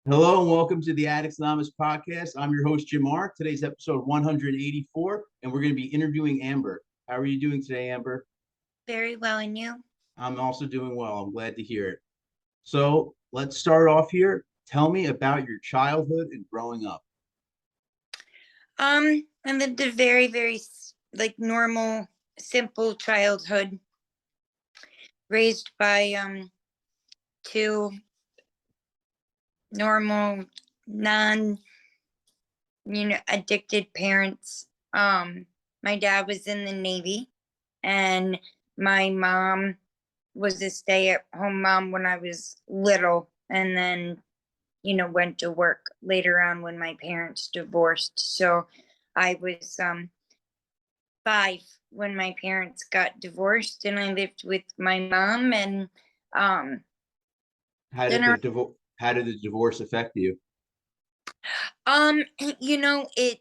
Hello and welcome to the Addicts podcast. I'm your host, Jim Mark. Today's episode 184, and we're going to be interviewing Amber. How are you doing today, Amber? Very well, and you? I'm also doing well. I'm glad to hear it. So let's start off here. Tell me about your childhood and growing up. I lived a very like normal, simple childhood, raised by two normal, non, addicted parents. My dad was in the Navy, and my mom was a stay-at-home mom when I was little, and then went to work later on when my parents divorced. So I was 5 when my parents got divorced, and I lived with my mom. And um, How did then the divorce affect you? um, you know, it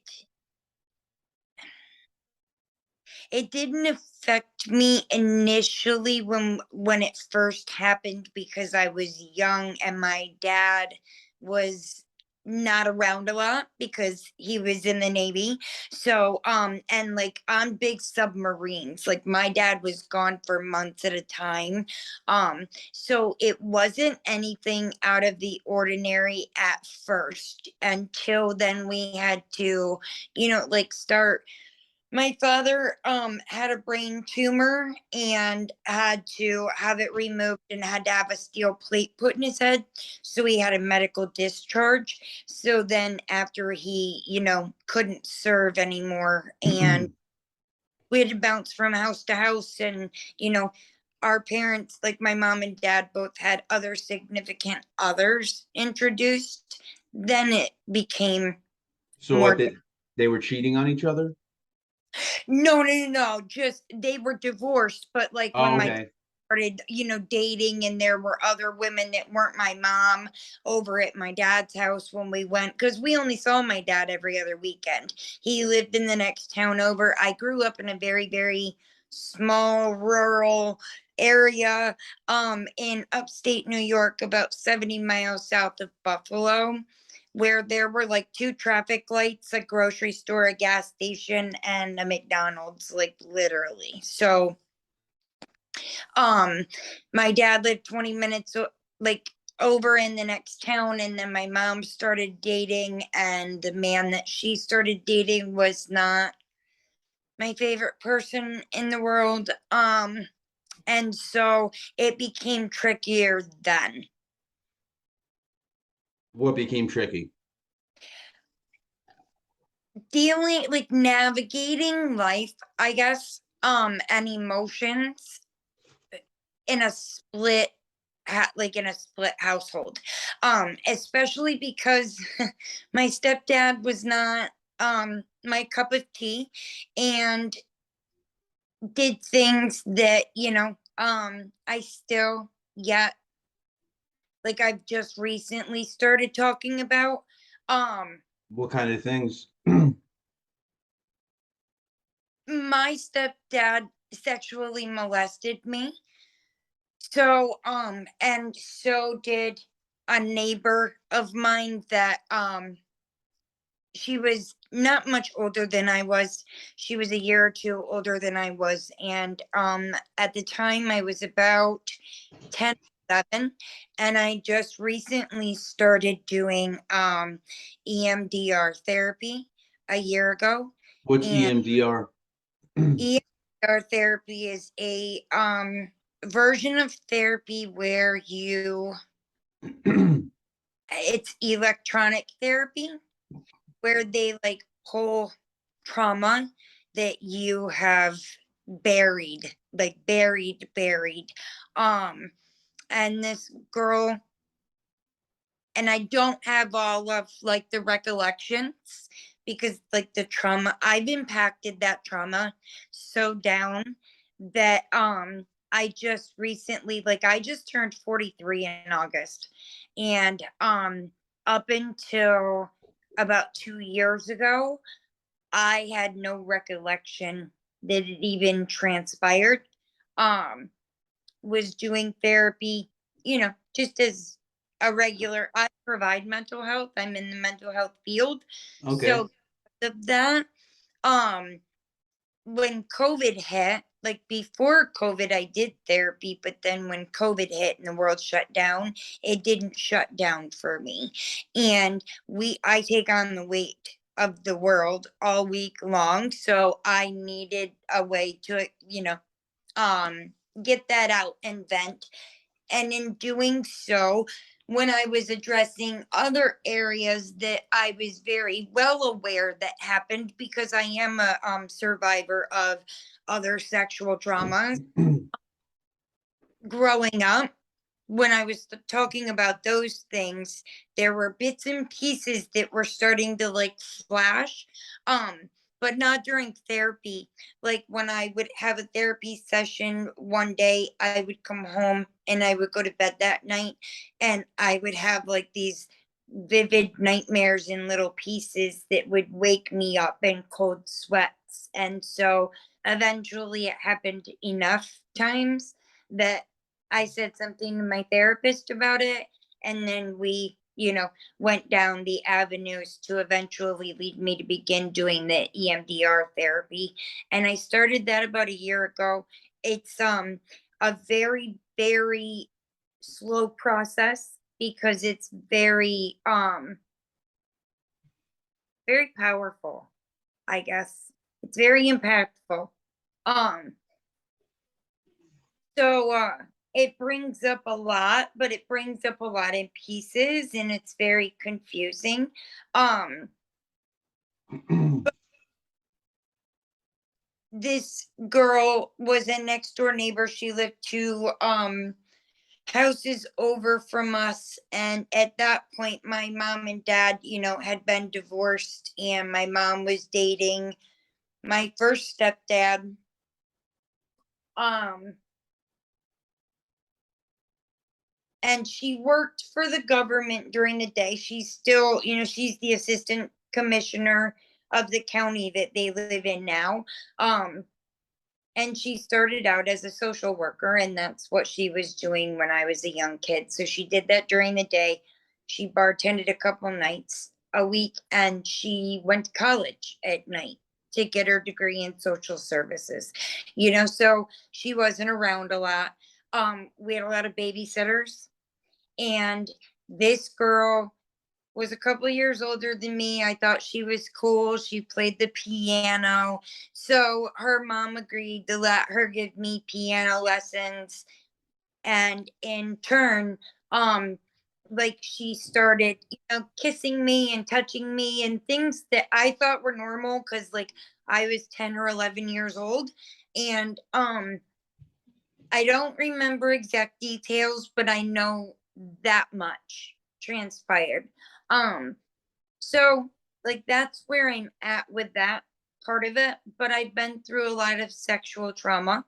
it didn't affect me initially when it first happened, because I was young and my dad was not around a lot because he was in the Navy. So and like on big submarines, like my dad was gone for months at a time. So it wasn't anything out of the ordinary at first, until then we had to, like start. My father had a brain tumor and had to have it removed and had to have a steel plate put in his head. So he had a medical discharge. So then after he, couldn't serve anymore, and we had to bounce from house to house, and our parents, like my mom and dad, both had other significant others introduced. Then it became So what more. did they were cheating on each other? No. Just they were divorced, but like when Oh, my okay. started, dating, and there were other women that weren't my mom over at my dad's house when we went, because we only saw my dad every other weekend. He lived in the next town over. I grew up in a very small rural area in upstate New York, about 70 miles south of Buffalo, where there were like 2 traffic lights, a grocery store, a gas station, and a McDonald's, like literally. So um my dad lived 20 minutes like over in the next town, and then my mom started dating, and the man that she started dating was not my favorite person in the world. And so it became trickier then. What became tricky? Dealing, like navigating life, I guess, and emotions in a split like in a split household, especially because my stepdad was not my cup of tea, and did things that I still yet, like, I've just recently started talking about. um What kind of things? my stepdad sexually molested me. So, and so did a neighbor of mine that, she was not much older than I was. She was a year or two older than I was. And, at the time I was about 10, 11, and I just recently started doing, EMDR therapy a year ago. What's And EMDR? EMDR therapy is a, version of therapy where it's electronic therapy, where they like pull trauma that you have buried, like buried. Um, and this girl, and I don't have all of like the recollections, because like the trauma, I've impacted that trauma so down that I just recently, like, I just turned 43 in August, and up until about 2 years ago I had no recollection that it even transpired. Was doing therapy, just as a regular. provide mental health. I'm in the mental health field. Okay. So of that, um, when COVID hit, like before COVID, I did therapy, but then when COVID hit and the world shut down, it didn't shut down for me. And I take on the weight of the world all week long. So I needed a way to, um, get that out and vent. And in doing so, when I was addressing other areas that I was very well aware that happened, because I am a survivor of other sexual traumas growing up, when I was talking about those things, there were bits and pieces that were starting to like flash. Um, but not during therapy. Like when I would have a therapy session one day, I would come home and I would go to bed that night and I would have like these vivid nightmares in little pieces that would wake me up in cold sweats. And so eventually it happened enough times that I said something to my therapist about it, and then we, went down the avenues to eventually lead me to begin doing the EMDR therapy. And I started that about a year ago. It's a very, very slow process because it's very powerful, I guess. It's very impactful. Um So it brings up a lot, but it brings up a lot in pieces and it's very confusing. Um this girl was a next door neighbor. She lived two houses over from us, and at that point my mom and dad, had been divorced, and my mom was dating my first stepdad. Um and she worked for the government during the day. She's still, she's the assistant commissioner of the county that they live in now. Um, and she started out as a social worker, and that's what she was doing when I was a young kid. So she did that during the day. She bartended a couple nights a week, and she went to college at night to get her degree in social services. So she wasn't around a lot. We had a lot of babysitters, and this girl was a couple years older than me. I thought she was cool. She played the piano. So her mom agreed to let her give me piano lessons. And in turn, like she started, kissing me and touching me and things that I thought were normal because like I was 10 or 11 years old. And I don't remember exact details, but I know that much transpired. Um, so like that's where I'm at with that part of it. But I've been through a lot of sexual trauma.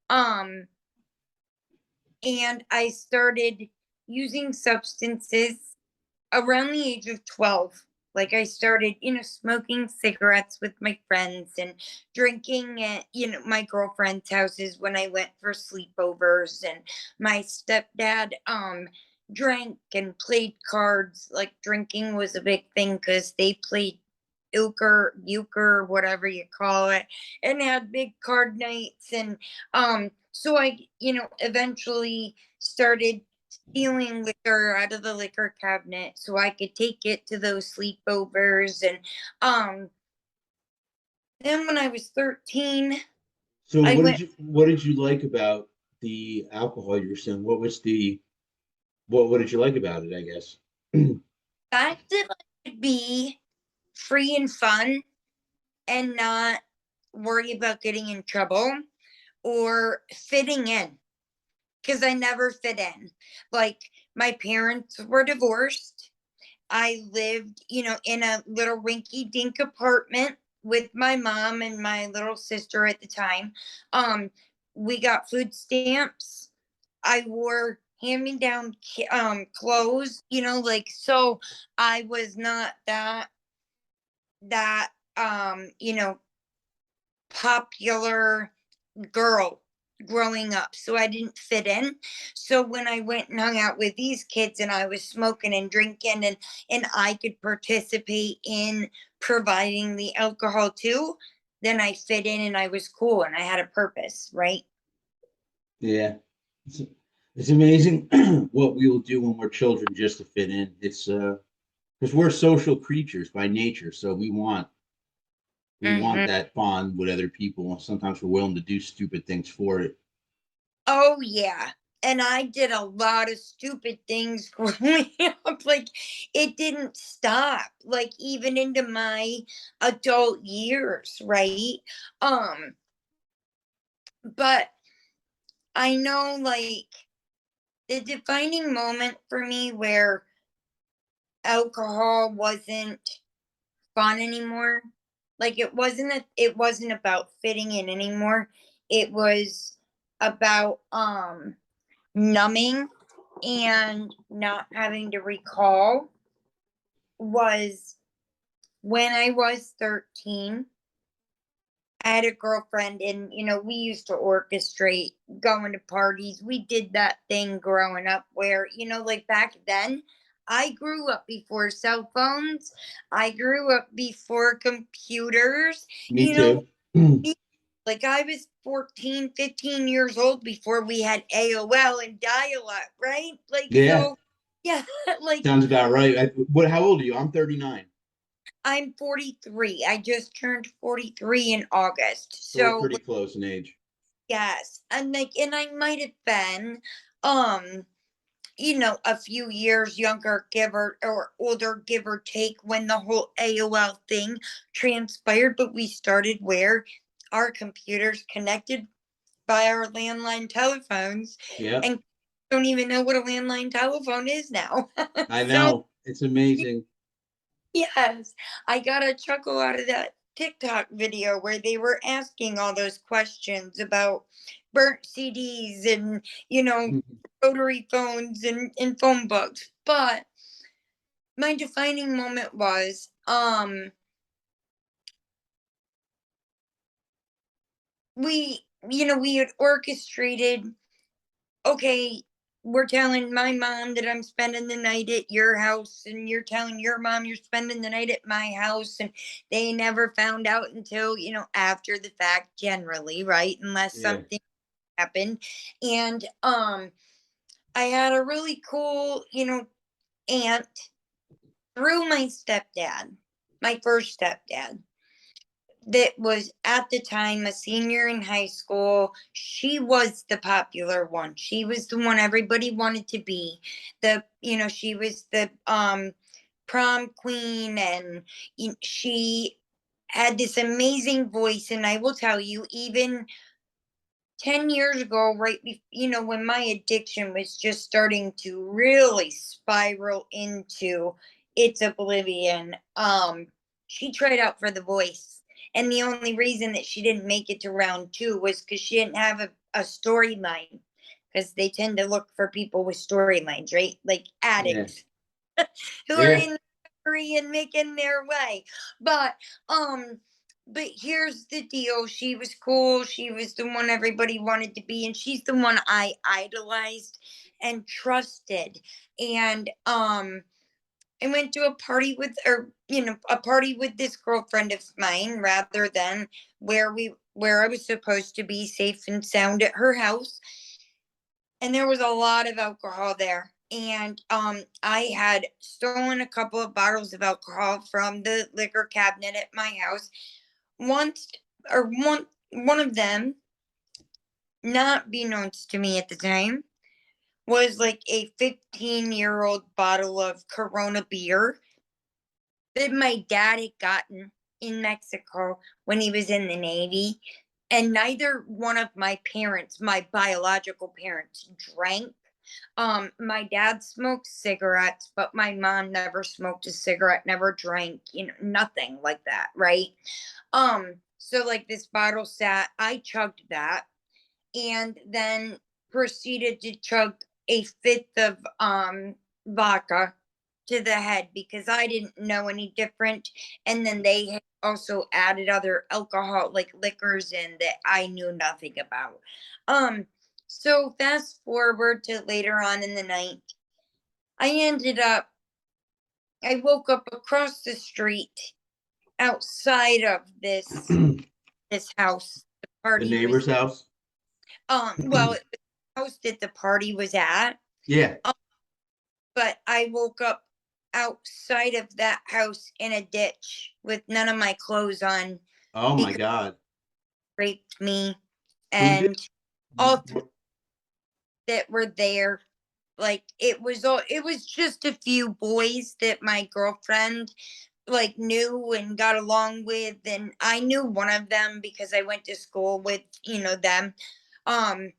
Um, and I started using substances around the age of 12. Like I started, smoking cigarettes with my friends and drinking at, my girlfriend's houses when I went for sleepovers. And my stepdad drank and played cards. Like drinking was a big thing because they played euchre, whatever you call it, and had big card nights. And so I, eventually started stealing liquor out of the liquor cabinet so I could take it to those sleepovers. And um then when I was 13, So I went what did you like about the alcohol you were saying? What was the what did you like about it, I guess? back to like be free and fun and not worry about getting in trouble or fitting in, because I never fit in. Like my parents were divorced. I lived, in a little rinky dink apartment with my mom and my little sister at the time. Um, we got food stamps. I wore hand me down clothes, like so I was not that popular girl. growing up, so I didn't fit in. So when I went and hung out with these kids and I was smoking and drinking, and I could participate in providing the alcohol too, then I fit in and I was cool and I had a purpose, right? Yeah. It's, it's amazing what we will do when we're children just to fit in. It's because we're social creatures by nature, so we want Hmm. that bond with other people. Sometimes we're willing to do stupid things for it. Oh yeah. And I did a lot of stupid things growing up. Like it didn't stop. Like even into my adult years, right? Um, but I know like the defining moment for me where alcohol wasn't fun anymore. Like it wasn't about fitting in anymore. It was about numbing and not having to recall, was when I was 13. I had a girlfriend, and we used to orchestrate going to parties. We did that thing growing up where, like back then, I grew up before cell phones. I grew up before computers. Me You know, too. me- like I was 14, 15 years old before we had AOL and dial up, right? Like, Yeah, so, yeah, like sounds about right. What? How old are you? I'm 39. I'm 43. I just turned 43 in August. So we're So, pretty close in age. yes, and I might have been, um, a few years younger, give or older, give or take, when the whole AOL thing transpired. But we started where our computers connected by our landline telephones, Yeah, and don't even know what a landline telephone is now. I So know. It's amazing. yes, I got a chuckle out of that TikTok video where they were asking all those questions about burnt CDs and, rotary phones and phone books. But my defining moment was we had orchestrated, okay, we're telling my mom that I'm spending the night at your house, and you're telling your mom you're spending the night at my house, and they never found out until, after the fact, generally, right? Unless Yeah. something happened. And I had a really cool, aunt through my stepdad, my first stepdad, that was at the time a senior in high school. She was the popular one. She was the one everybody wanted to be. She was the prom queen, and she had this amazing voice. And I will tell you, even 10 years ago, right when my addiction was just starting to really spiral into its oblivion, she tried out for the voice. And the only reason that she didn't make it to round two was because she didn't have a storyline, because they tend to look for people with storylines, right? Like Yeah. addicts who are Yeah. in recovery and making their way. But um but here's the deal. She was cool. She was the one everybody wanted to be, and she's the one I idolized and trusted. And I went to a party with, or a party with this girlfriend of mine, rather than where I was supposed to be safe and sound at her house. And there was a lot of alcohol there. And I had stolen a couple of bottles of alcohol from the liquor cabinet at my house. Once, or one of them, not beknownst to me at the time, was like a 15-year-old bottle of Corona beer that my dad had gotten in Mexico when he was in the Navy. And neither one of my parents, my biological parents, drank. My dad smoked cigarettes, but my mom never smoked a cigarette, never drank, nothing like that, right? So like this bottle sat, I chugged that, and then proceeded to chug a fifth of vodka to the head because I didn't know any different. And then they also added other alcohol, like liquors in that I knew nothing about. Um, so fast forward to later on in the night, I ended up, I woke up across the street outside of The this house the party was, neighbor's house. well, it was the house that the party was at. Yeah. um, but I woke up outside of that house in a ditch with none of my clothes on Oh my because God. they raped me, Who did? and all three that were there, like, it was just a few boys that my girlfriend, like, knew and got along with, and I knew one of them because I went to school with, them. um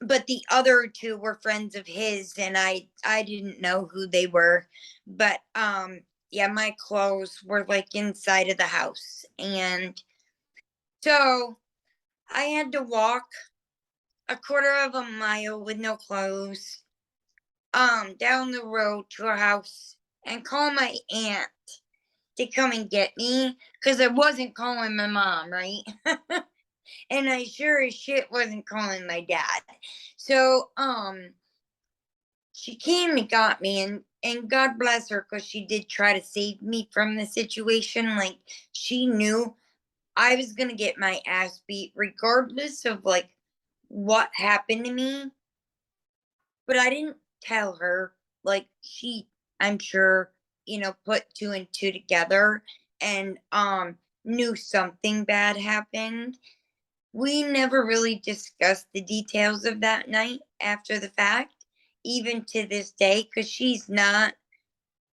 but the other two were friends of his, and I didn't know who they were. But yeah, my clothes were like inside of the house, and so I had to walk a quarter of a mile with no clothes down the road to a house and call my aunt to come and get me, because I wasn't calling my mom, right? And I sure as shit wasn't calling my dad. So she came and got me, and God bless her, because she did try to save me from the situation. Like, she knew I was gonna get my ass beat regardless of like what happened to me. But I didn't tell her. Like, she, I'm sure, put two and two together, and knew something bad happened. We never really discussed the details of that night after the fact, even to this day, because she's not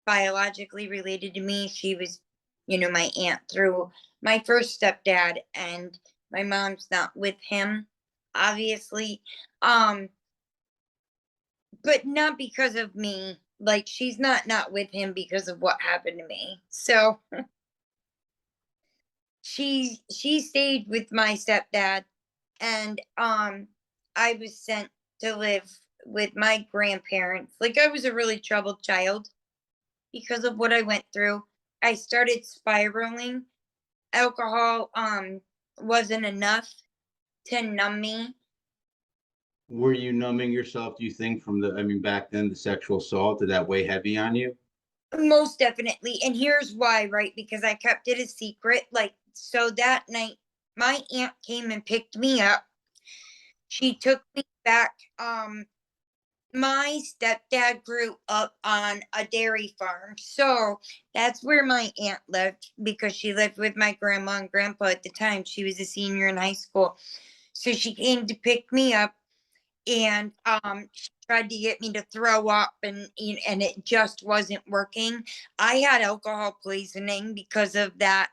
biologically related to me. She was, my aunt through my first stepdad, and my mom's not with him, obviously. Um, but not because of me. Like, she's not with him because of what happened to me. So she stayed with my stepdad, and I was sent to live with my grandparents. Like, I was a really troubled child because of what I went through. I started spiraling. Alcohol wasn't enough to numb me. Were you numbing yourself, do you think, from I mean, back then, the sexual assault, did that weigh heavy on you? Most definitely. And here's why, right? Because I kept it a secret. Like, so that night, my aunt came and picked me up. She took me back. My stepdad grew up on a dairy farm. So that's where my aunt lived, because she lived with my grandma and grandpa at the time. She was a senior in high school. So she came to pick me up, and she tried to get me to throw up, and it just wasn't working. I had alcohol poisoning because of that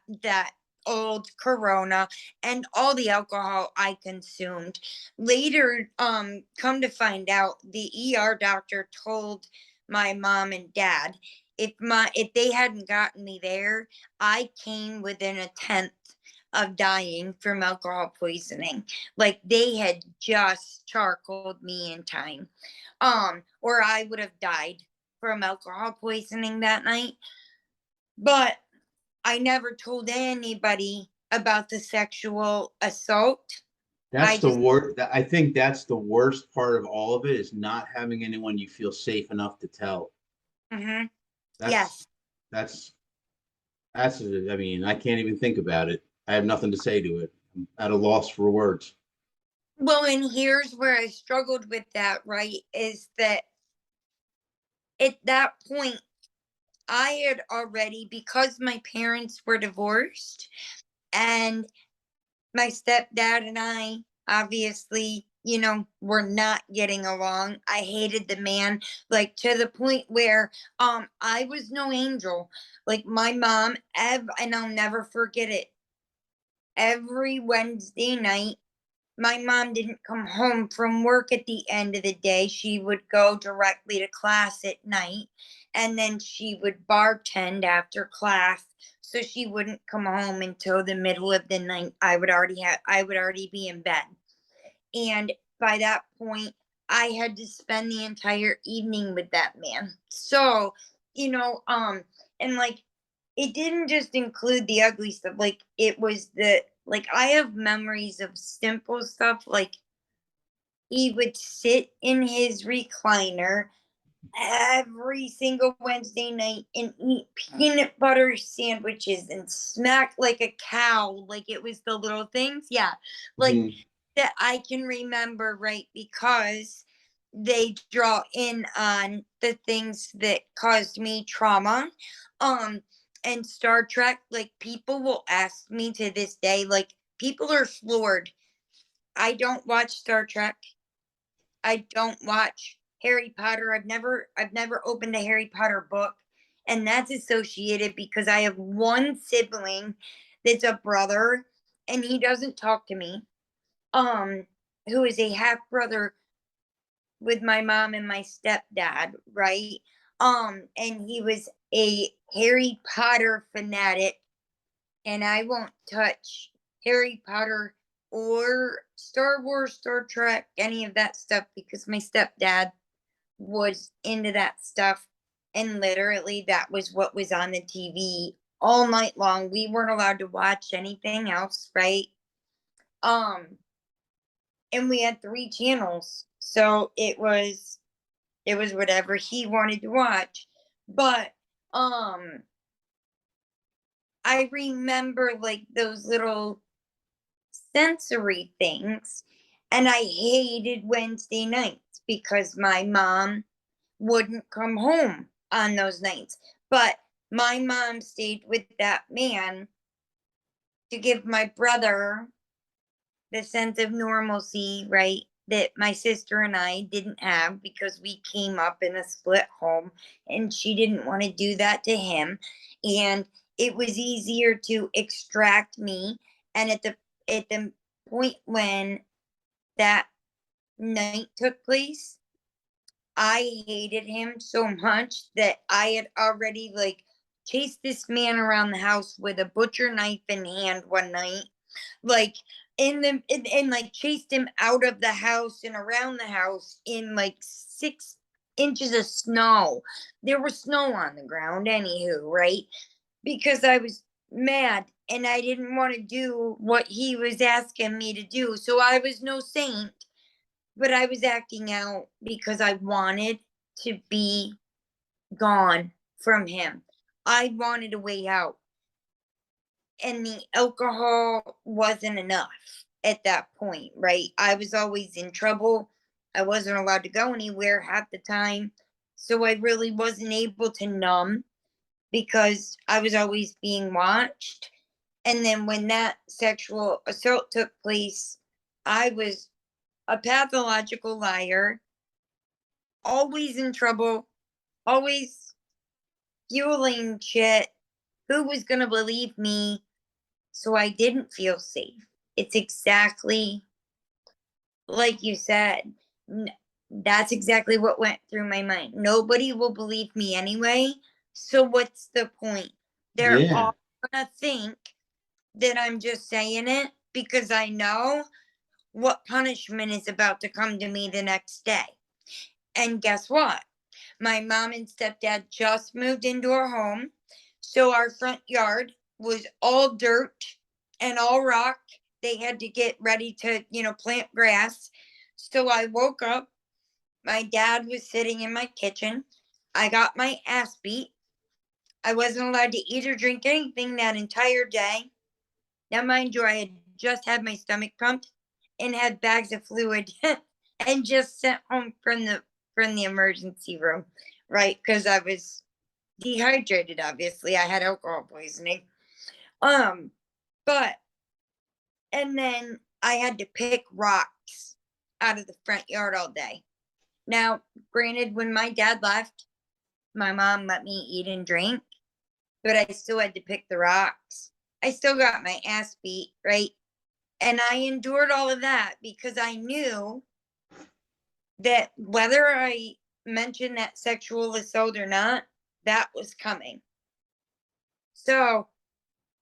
old corona and all the alcohol I consumed. Later, come to find out, the ER doctor told my mom and dad, if they hadn't gotten me there, I came within a tenth of dying from alcohol poisoning. Like, they had just charcoaled me in time. Or I would have died from alcohol poisoning that night. But I never told anybody about the sexual assault. I That's the just, worst. I think that's the worst part of all of it, is not having anyone you feel safe enough to tell. hmm That's yes. that's that's. I mean, I can't even think about it. I have nothing to say to it. I'm at a loss for words. Well, and here's where I struggled with that, right? Is that at that point, I had already, because my parents were divorced, and my stepdad and I obviously, were not getting along. I hated the man, like, to the point where I was no angel. Like, my mom, and I'll never forget it. Every Wednesday night, my mom didn't come home from work at the end of the day. She would go directly to class at night, and then she would bartend after class. So she wouldn't come home until the middle of the night. I would already be in bed. And by that point, I had to spend the entire evening with that man. So, and like, it didn't just include the ugly stuff. Like it was like I have memories of simple stuff. Like he would sit in his recliner every single Wednesday night and eat peanut butter sandwiches and smack like a cow, like it was the little things. Yeah. Like Mhm. that I can remember, right? Because they draw in on the things that caused me trauma. Um, and Star Trek, like people will ask me to this day, like people are floored. I don't watch Star Trek. I don't watch Harry Potter. I've never opened a Harry Potter book. And that's associated because I have one sibling that's a brother and he doesn't talk to me. Um, who is a half brother with my mom and my stepdad, right? And he was a Harry Potter fanatic, and I won't touch Harry Potter or Star Wars, Star Trek, any of that stuff because my stepdad was into that stuff. And literally, that was what was on the TV all night long. We weren't allowed to watch anything else, right? Um, and we had 3 channels, so it was whatever he wanted to watch. But I remember like those little sensory things, and I hated Wednesday nights because my mom wouldn't come home on those nights. But my mom stayed with that man to give my brother the sense of normalcy, right? That my sister and I didn't have because we came up in a split home and she didn't want to do that to him. And it was easier to extract me. And at the point when that night took place, I hated him so much that I had already like chased this man around the house with a butcher knife in hand one night, like and like chased him out of the house and around the house in like 6 inches of snow. There was snow on the ground, anywho, right? Because I was mad and I didn't want to do what he was asking me to do. So I was no saint, but I was acting out because I wanted to be gone from him. I wanted a way out. And the alcohol wasn't enough at that point, right? I was always in trouble. I wasn't allowed to go anywhere half the time. So I really wasn't able to numb because I was always being watched. And then when that sexual assault took place, I was a pathological liar, always in trouble, always fueling shit. Who was going to believe me? So I didn't feel safe. It's exactly like you said. That's exactly what went through my mind. Nobody will believe me anyway. So what's the point? They're Yeah. all going to think that I'm just saying it because I know what punishment is about to come to me the next day. And guess what? My mom and stepdad just moved into our home. So our front yard was all dirt and all rock. They had to get ready to, plant grass. So I woke up. My dad was sitting in my kitchen. I got my ass beat. I wasn't allowed to eat or drink anything that entire day. Now, mind you, I had just had my stomach pumped and had bags of fluid and just sent home from the emergency room, right? Because I was dehydrated, obviously. I had alcohol poisoning. Um, but and then I had to pick rocks out of the front yard all day. Now, granted, when my dad left, my mom let me eat and drink, but I still had to pick the rocks. I still got my ass beat, right? And I endured all of that because I knew that whether I mentioned that sexual assault or not, that was coming. So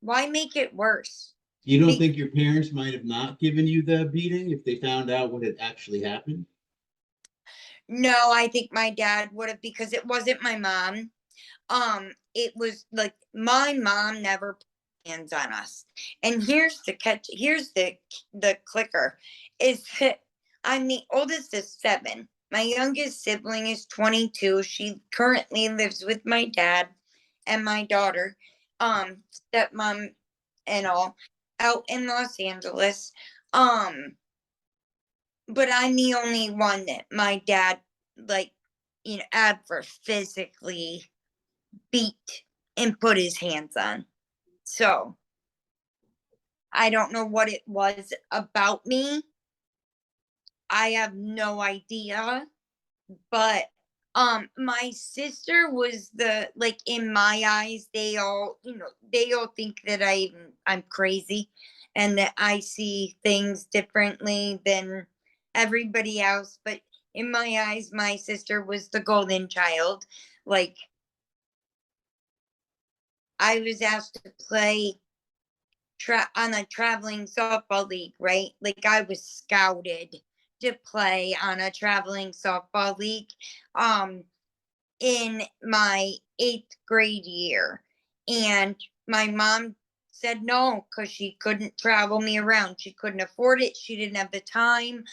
why make it worse? You don't Be- think your parents might have not given you the beating if they found out what had actually happened? no, I think my dad would have because it wasn't my mom. It was like my mom never put hands on us. And here's the catch, here's the clicker is that I'm the oldest of seven. My youngest sibling is 22. She currently lives with my dad and my daughter, stepmom and all, out in Los Angeles. But I'm the only one that my dad, like, ever physically beat and put his hands on. So I don't know what it was about me. I have no idea. But my sister was the, like, in my eyes, they all think that I'm crazy and that I see things differently than everybody else. But in my eyes, my sister was the golden child. Like, I was asked to play on a traveling softball league, right? Like, I was scouted to play on a traveling softball league um in my 8th grade year. And my mom said no because she couldn't travel me around. She couldn't afford it. She didn't have the time.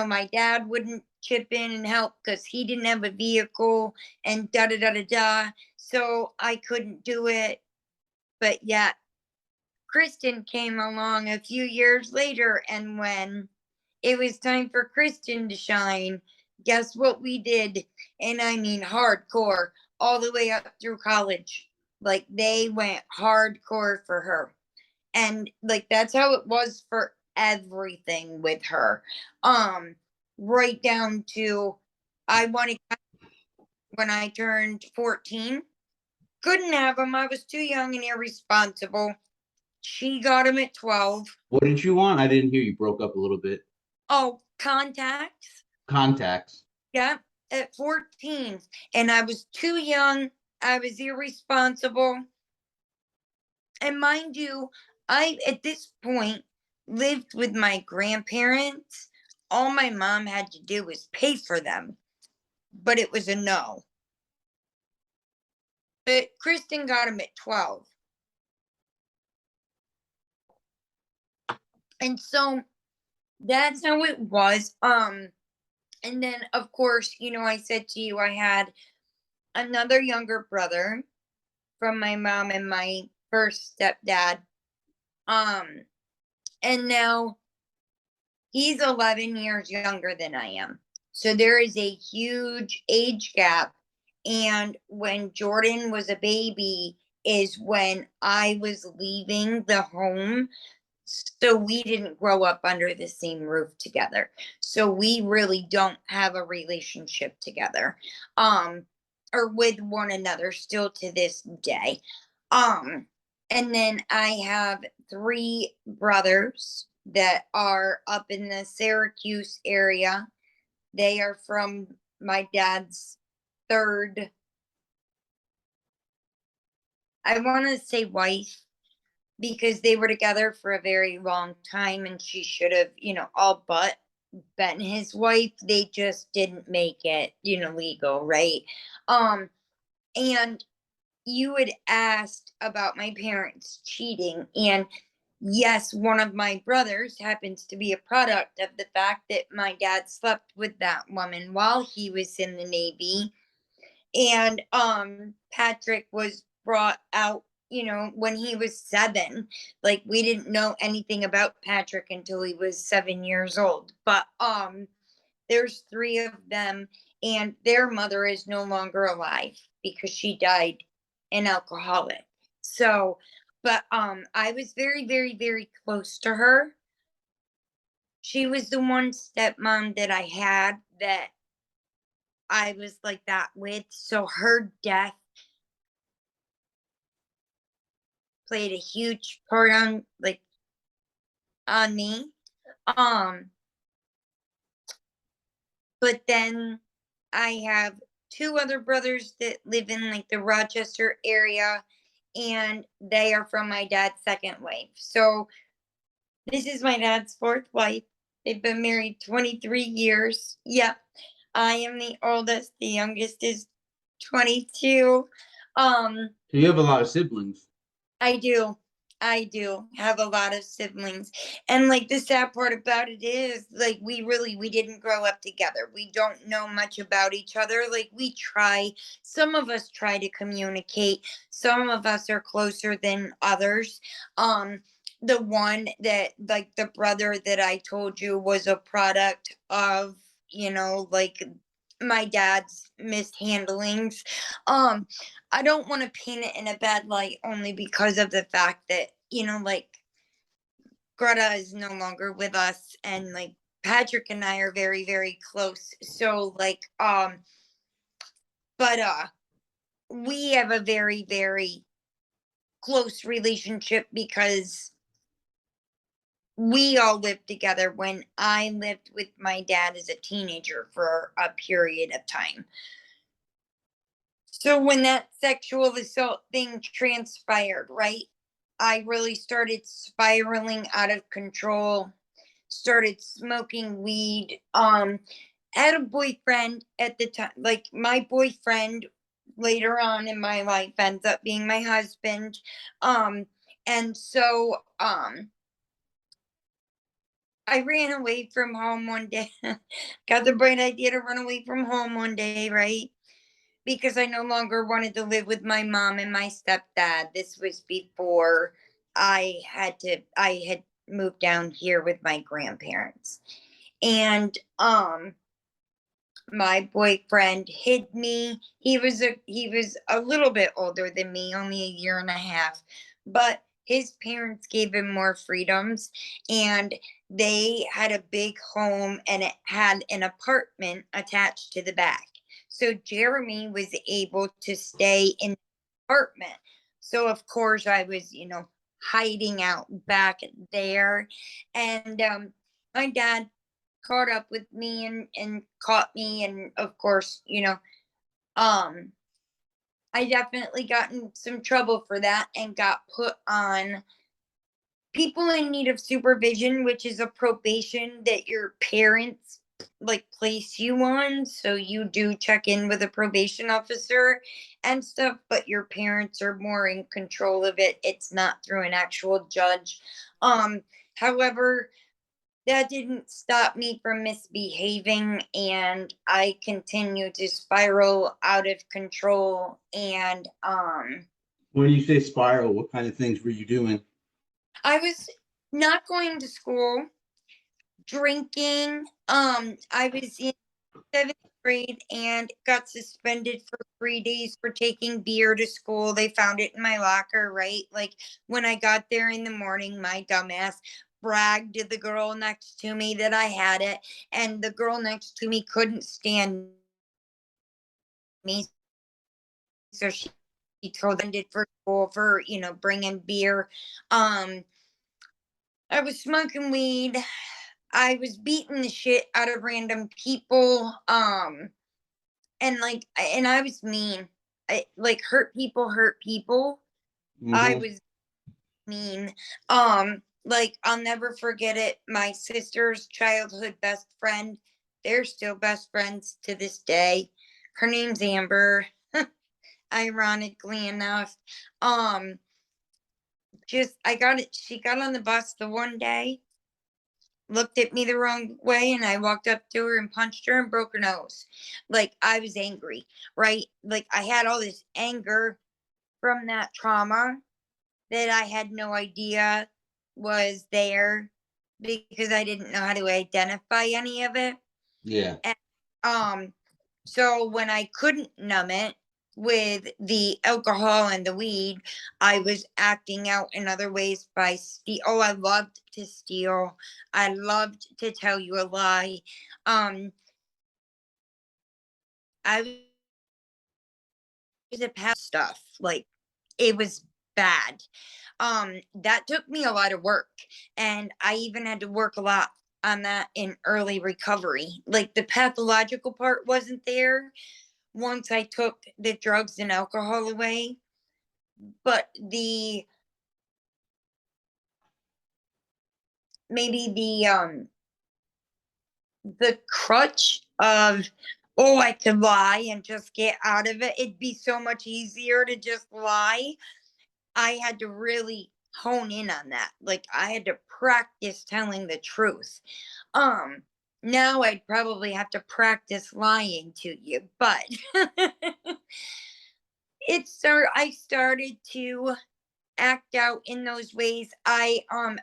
My dad wouldn't chip in and help because he didn't have a vehicle and da da da da da. So I couldn't do it. But yet Kristen came along a few years later, and when it was time for Kristen to shine, guess what we did? And I mean hardcore, all the way up through college. Like, they went hardcore for her. And like, that's how it was for everything with her. Um, right down to, I wanted, when I turned 14, couldn't have him. I was too young and irresponsible. She got him at 12. What did you want? I didn't hear you. Broke up a little bit. Oh, contacts. Contacts. Yeah, at 14. And I was too young. I was irresponsible. And mind you, I, at this point, lived with my grandparents. All my mom had to do was pay for them, but it was a no. But Kristen got him at 12. And so that's how it was. And then, of course, I said to you, I had another younger brother from my mom and my first stepdad. Um, and now he's 11 years younger than I am. So there is a huge age gap. And when Jordan was a baby, is when I was leaving the home. So we didn't grow up under the same roof together. So we really don't have a relationship together. Or with one another still to this day. Um, and then I have 3 brothers that are up in the Syracuse area. They are from my dad's third, I want to say, wife, because they were together for a very long time and she should have, all but been his wife. They just didn't make it, legal, right? Um, and you had asked about my parents cheating. And yes, one of my brothers happens to be a product of the fact that my dad slept with that woman while he was in the Navy. And Patrick was brought out, when he was 7. Like, we didn't know anything about Patrick until he was 7 years old. But there's 3 of them, and their mother is no longer alive because she died an alcoholic. So, but I was very, very, very close to her. She was the one stepmom that I had that I was like that with. So her death played a huge part on me. Um, but then I have 2 other brothers that live in like the Rochester area, and they are from my dad's second wife. So this is my dad's 4th wife. They've been married 23 years. Yep. I am the oldest. The youngest is 22. So you have a lot of siblings. I do. I do have a lot of siblings. And like the sad part about it is like we didn't grow up together. We don't know much about each other. Like we try, some of us try to communicate. Some of us are closer than others. Um the one that like the brother that I told you was a product of, like my dad's mishandlings. Um I don't want to paint it in a bad light only because of the fact that, like Greta is no longer with us and like Patrick and I are very, very close. So like but we have a very, very close relationship because we all lived together when I lived with my dad as a teenager for a period of time. So when that sexual assault thing transpired, right? I really started spiraling out of control, started smoking weed. Had a boyfriend at the time, like my boyfriend later on in my life ends up being my husband. Um, and so I ran away from home one day. Got the bright idea to run away from home one day, right? Because I no longer wanted to live with my mom and my stepdad. This was before I had moved down here with my grandparents. And my boyfriend hid me. He was a little bit older than me, only a year and a half, but his parents gave him more freedoms, and they had a big home and it had an apartment attached to the back. So Jeremy was able to stay in the apartment. So of course I was, hiding out back there. And my dad caught up with me and caught me, and of course, um I definitely got in some trouble for that and got put on people in need of supervision, which is a probation that your parents like place you on. So you do check in with a probation officer and stuff, but your parents are more in control of it. It's not through an actual judge. However, that didn't stop me from misbehaving, and I continued to spiral out of control. And When you say spiral, what kind of things were you doing? I was not going to school, drinking. I was in seventh grade and got suspended for 3 days for taking beer to school. They found it in my locker, right? Like when I got there in the morning, my dumbass bragged to the girl next to me that I had it, and the girl next to me couldn't stand me. So she told them did for school for, bringing beer. Um, I was smoking weed. I was beating the shit out of random people. And like and I was mean. I like hurt people. I Hmm. was mean. Like I'll never forget it. My sister's childhood best friend, they're still best friends to this day. Her name's Amber, ironically enough. Um, just I got it. She got on the bus the one day, looked at me the wrong way, and I walked up to her and punched her and broke her nose. Like I was angry, right? Like I had all this anger from that trauma that I had no idea was there because I didn't know how to identify any of it. Yeah. And, so when I couldn't numb it with the alcohol and the weed, I was acting out in other ways by steal. Oh, I loved to steal. I loved to tell you a lie. I was a past stuff. Like it was bad. That took me a lot of work, and I even had to work a lot on that in early recovery. Like the pathological part wasn't there once I took the drugs and alcohol away, but maybe the crutch of oh, I could lie and just get out of it. It'd be so much easier to just lie. I had to really hone in on that. Like I had to practice telling the truth. Um, Now I'd probably have to practice lying to you, but I started to act out in those ways. I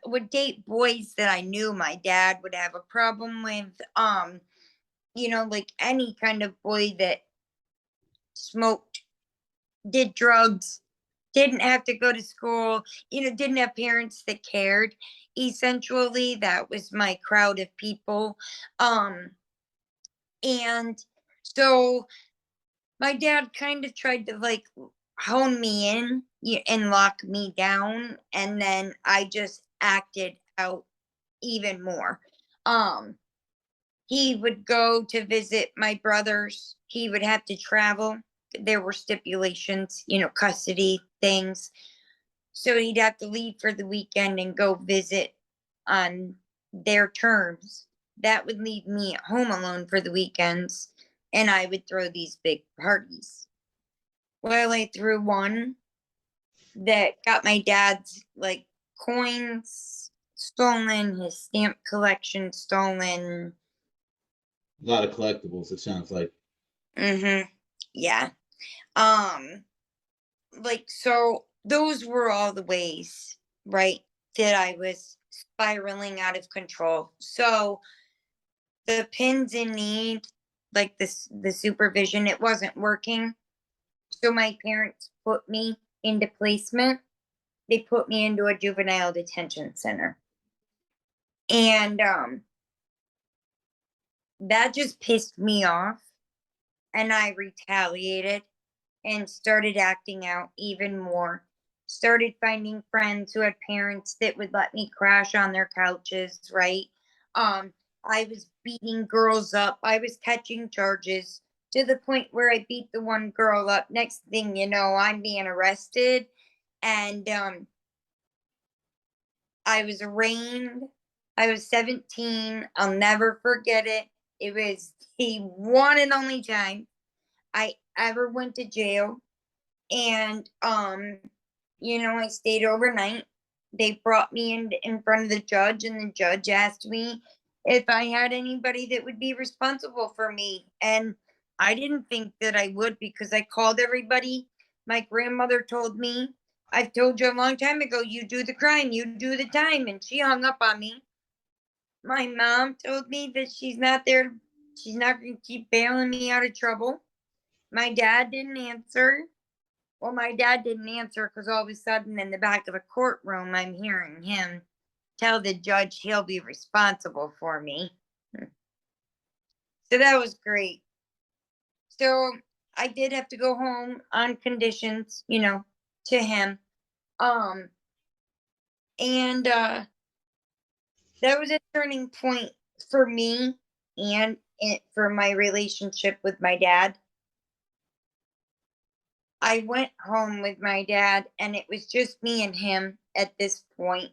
would date boys that I knew my dad would have a problem with. Like any kind of boy that smoked, did drugs, didn't have to go to school, didn't have parents that cared. Essentially, that was my crowd of people. Um, and so my dad kind of tried to like hone me in and lock me down, and then I just acted out even more. Um, he would go to visit my brothers. He would have to travel. There were stipulations, custody things. So he'd have to leave for the weekend and go visit on their terms. That would leave me at home alone for the weekends, and I would throw these big parties. Well, I threw one that got my dad's like coins stolen, his stamp collection stolen. A lot of collectibles, it sounds like. Mm-hmm. Yeah. Um, so those were all the ways, right, that I was spiraling out of control. So the pins in need, like this the supervision, it wasn't working. So my parents put me into placement. They put me into a juvenile detention center. And that just pissed me off, and I retaliated and started acting out even more. Started finding friends who had parents that would let me crash on their couches, right? Um, I was beating girls up. I was catching charges to the point where I beat the one girl up. Next thing you know, I'm being arrested, and I was arraigned. I was 17. I'll never forget it. It was the one and only time I ever went to jail. And I stayed overnight. They brought me in front of the judge, and the judge asked me if I had anybody that would be responsible for me. And I didn't think that I would, because I called everybody. My grandmother told me, I've told you a long time ago, you do the crime, you do the time. And she hung up on me. My mom told me that she's not there. She's not going to keep bailing me out of trouble. My dad didn't answer. Well, my dad didn't answer because all of a sudden in the back of the courtroom, I'm hearing him tell the judge he'll be responsible for me. So that was great. So I did have to go home on conditions, to him. Um, and that was a turning point for me and for my relationship with my dad. I went home with my dad, and it was just me and him at this point.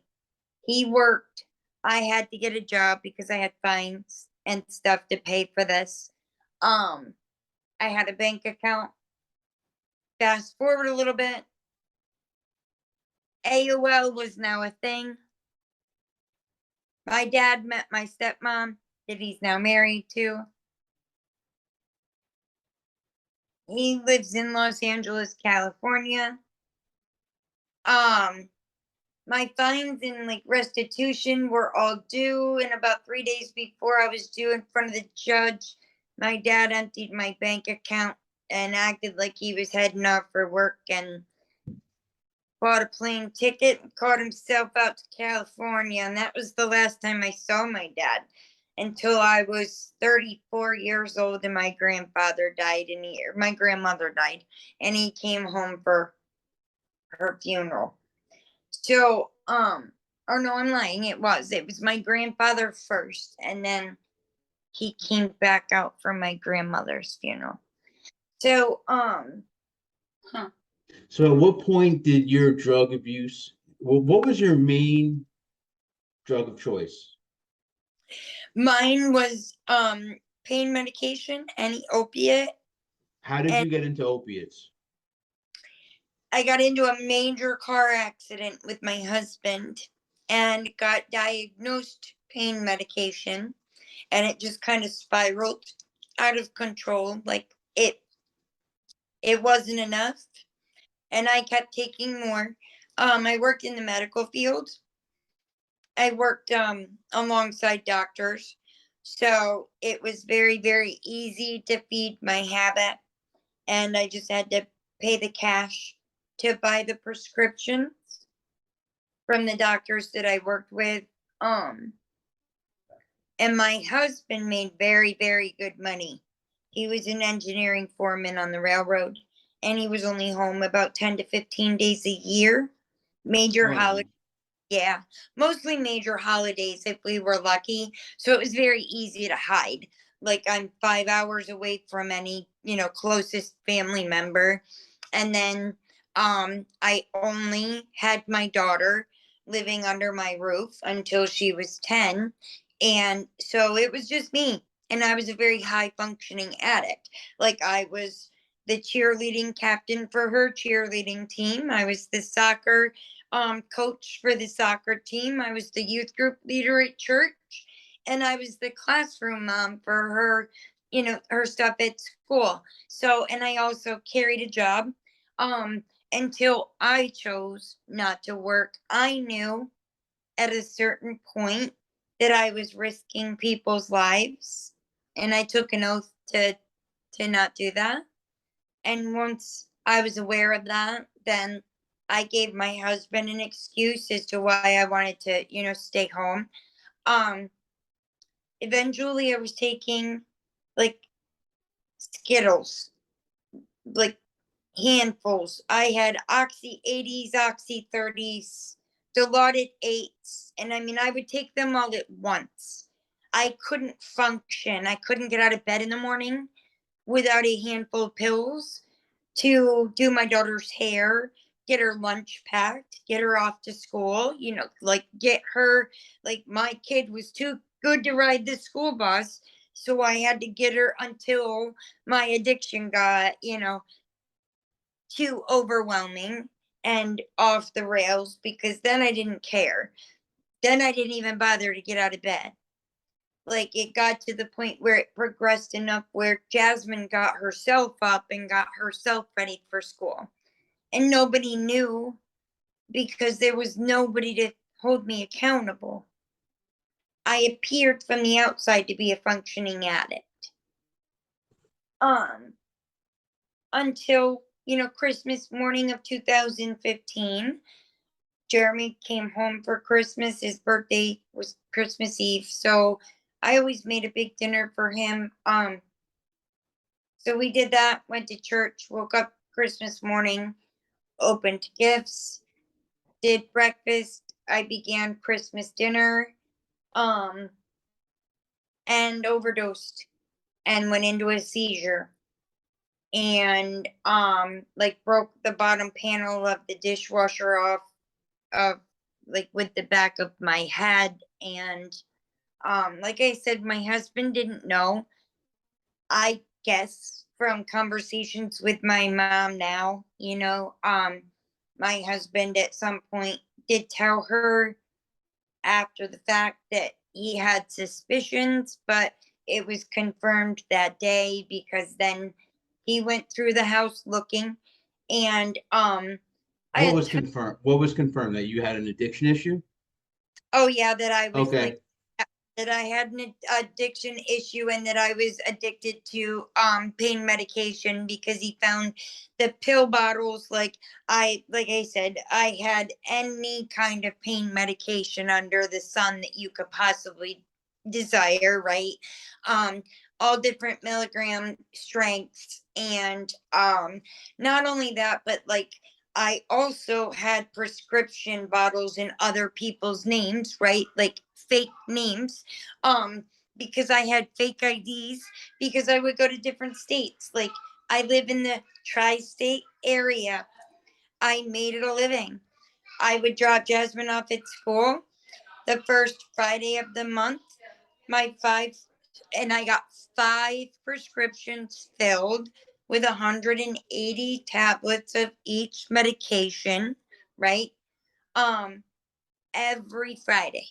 He worked. I had to get a job because I had fines and stuff to pay for this. Um, I had a bank account. Fast forward a little bit. AOL was now a thing. My dad met my stepmom that he's now married to. He lives in Los Angeles, California. Um, my fines and like restitution were all due, and about 3 days before I was due in front of the judge, my dad emptied my bank account and acted like he was heading off for work, and bought a plane ticket and caught himself out to California. And that was the last time I saw my dad until I was 34 years old, and my grandfather died, and my grandmother died, and he came home for her funeral. So, or no, I'm lying. It was my grandfather first, and then he came back out for my grandmother's funeral. So, huh. So at what point did your drug abuse, what was your main drug of choice? Mine was pain medication, any opiate. How did And you get into opiates? I got into a major car accident with my husband and got diagnosed pain medication, and it just kind of spiraled out of control. Like it wasn't enough, and I kept taking more. I worked in the medical field. I worked alongside doctors, so it was very, very easy to feed my habit, and I just had to pay the cash to buy the prescriptions from the doctors that I worked with. Um, and my husband made very, very good money. He was an engineering foreman on the railroad, and he was only home about 10 to 15 days a year. Major Oh, holidays. Yeah, mostly major holidays if we were lucky. So it was very easy to hide. Like I'm 5 hours away from any, closest family member. And then I only had my daughter living under my roof until she was 10. And so it was just me. And I was a very high functioning addict. Like I was the cheerleading captain for her cheerleading team. I was the soccer coach for the soccer team. I was the youth group leader at church, and I was the classroom mom for her, her stuff at school. So, and I also carried a job um, until I chose not to work. I knew at a certain point that I was risking people's lives, and I took an oath to not do that. And once I was aware of that, then I gave my husband an excuse as to why I wanted to, stay home. Um, Eventually I was taking like Skittles, like handfuls. I had Oxy 80s, Oxy 30s, Dilaudid 8s, and I mean I would take them all at once. I couldn't function. I couldn't get out of bed in the morning without a handful of pills to do my daughter's hair, get her lunch packed, get her off to school, like get her, like my kid was too good to ride the school bus. So I had to get her until my addiction got, too overwhelming and off the rails because then I didn't care. Then I didn't even bother to get out of bed. Like it got to the point where it progressed enough where Jasmine got herself up and got herself ready for school. And nobody knew because there was nobody to hold me accountable. I appeared from the outside to be a functioning addict. Um, until, Christmas morning of 2015, Jeremy came home for Christmas. His birthday was Christmas Eve. So I always made a big dinner for him. So we did that, went to church, woke up Christmas morning, opened gifts, did breakfast. I began Christmas dinner, um, and overdosed and went into a seizure and like broke the bottom panel of the dishwasher off of like with the back of my head. And like I said, my husband didn't know. I guess from conversations with my mom now, my husband at some point did tell her after the fact that he had suspicions, but it was confirmed that day because then he went through the house looking and I what had was confirmed? What was confirmed that you had an addiction issue? oh yeah, that I was Okay. like that I had an addiction issue and that I was addicted to pain medication because he found the pill bottles. Like I said, I had any kind of pain medication under the sun that you could possibly desire, right? Um all different milligram strengths. And not only that, but like I also had prescription bottles in other people's names, right? Like fake names, um, because I had fake IDs because I would go to different states. Like I live in the tri-state area. I made it a living. I would drop Jasmine off at school the first Friday of the month. My and I got 5 prescriptions filled with 180 tablets of each medication, right? Um, every Friday,